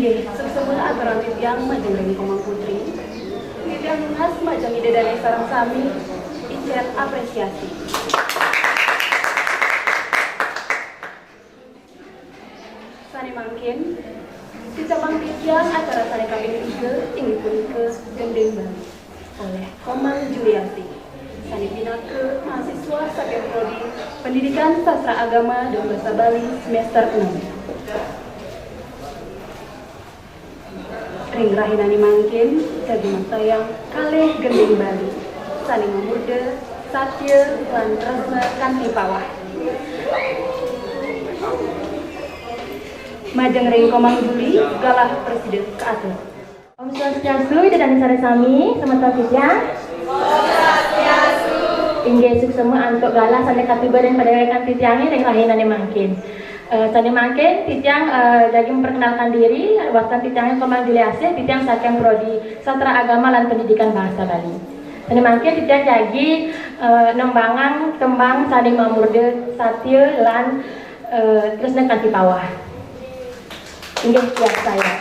Inggih sesemua aturan titiang majeng Reni Komang Putri. Titiang khas majeng ide dari sarang sami icet apresiasi. Sani mangkin dicabang titiang acara sani kaping 3 inggih punika gendeng Bali oleh Komang Julianti. Sani pinake mahasiswa saking prodi Pendidikan Sastra Agama dan Bahasa Bali semester 6. Ring rahinani mangkin jadi sayang kalih gending Bali. Sani memuda satya lan tresna kanthi pawah. Majeng ring Komang Juli galah presiden keatur. Om Swastiastu, dan sare sami, selamat siang. Om Swastiastu. Inggih suksema antuk galah sane katibaran pada rekan titiange ring rahinane mangkin. Sane mangkin titiang jadi memperkenalkan diri, wastan titiange Komang Juli Asih, titiang saking prodi Sastra Agama lan Pendidikan Bahasa Bali. Sane mangkin titiang jadi nembangan tembang saling mamurde satya lan tresna kanthi pawah. Inggih siap saya.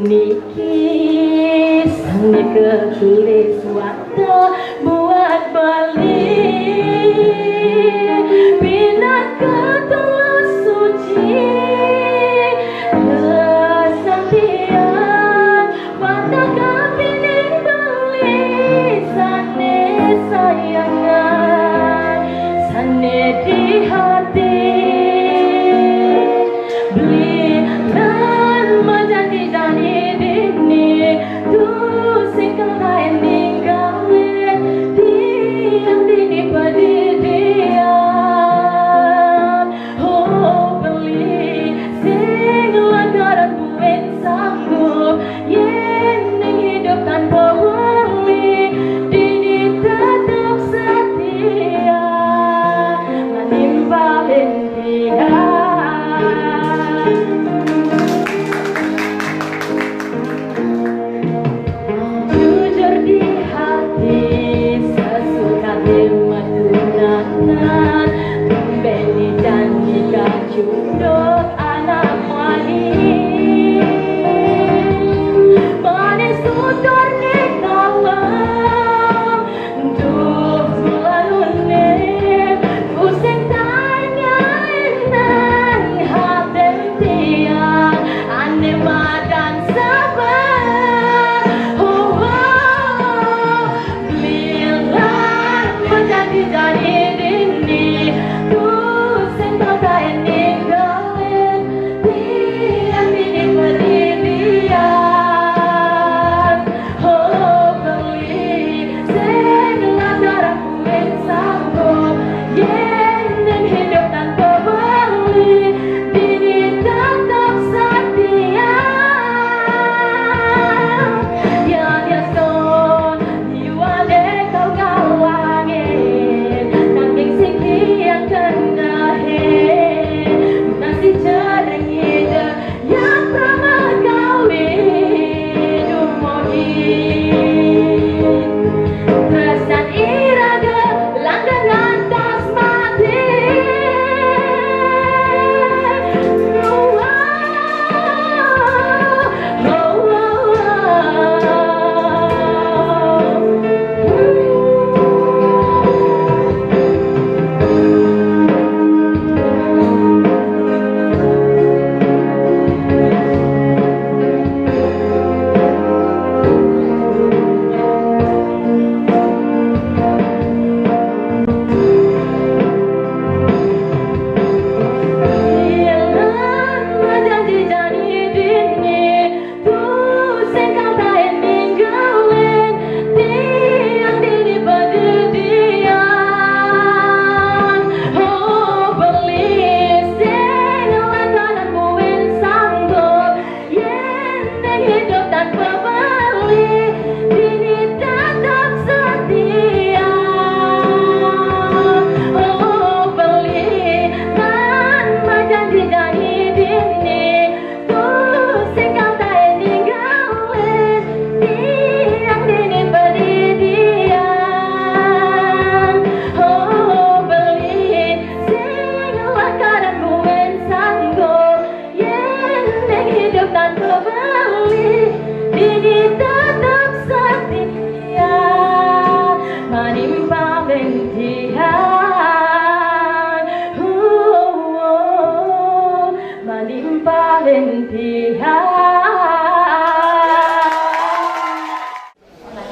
niki sani ketulis waktu buat balik bila ketulus suci kesatian mata kami ditulis sane sayangan sane di hati beli dan menjadi dari dini tuh singkang lain ninggalin diam dini padidian oh beli sing lantaran buin sanggup yen ning hidup tanpa wali dini tetap setia menimbalin dia. Jujur di hati sesuka dimadunakan tumbeni janji kacudot anak wani manis tutur nih kalam untuk selalu nih pusing tanya nang hati tiang aneh madan sabar oh bilang menjadi jadi dini tuh sentau kain ninggalin tiang dini padidian oh beli sing lantaran kuing sanggup yen ning hidup tanpa bali dini tetap setia yang yason yuade kau galangin nanging sing yang kendahin nasi cereng hidup yang pernah kawin umohin kesan iraga langgangan tas mati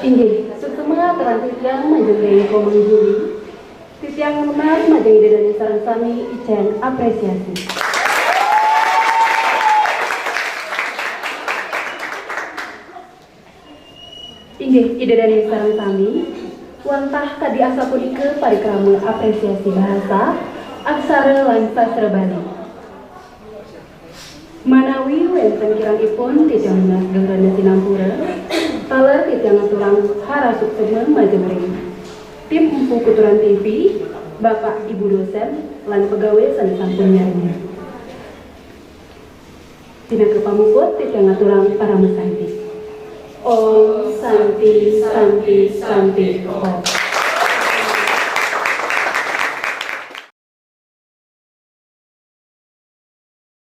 Inggih, setemengah terang titiang majeng komang juli titiang menar majeng ide dari sarang sami icen apresiasi. Inggih, ide dari sarang sami wantah kadi asa punike parikrama apresiasi bahasa aksara lan sastra Bali. Manawi wenten kirangipun titiang menas geurana sinampura taler titiang aturang harasuk semeng majemring tim Empu Kuturan TV Bapak Ibu dosen lan pegawai sani sampun nyarinya tina kepamukut titiang aturang para mesanti Om Santi Santi Santi Om.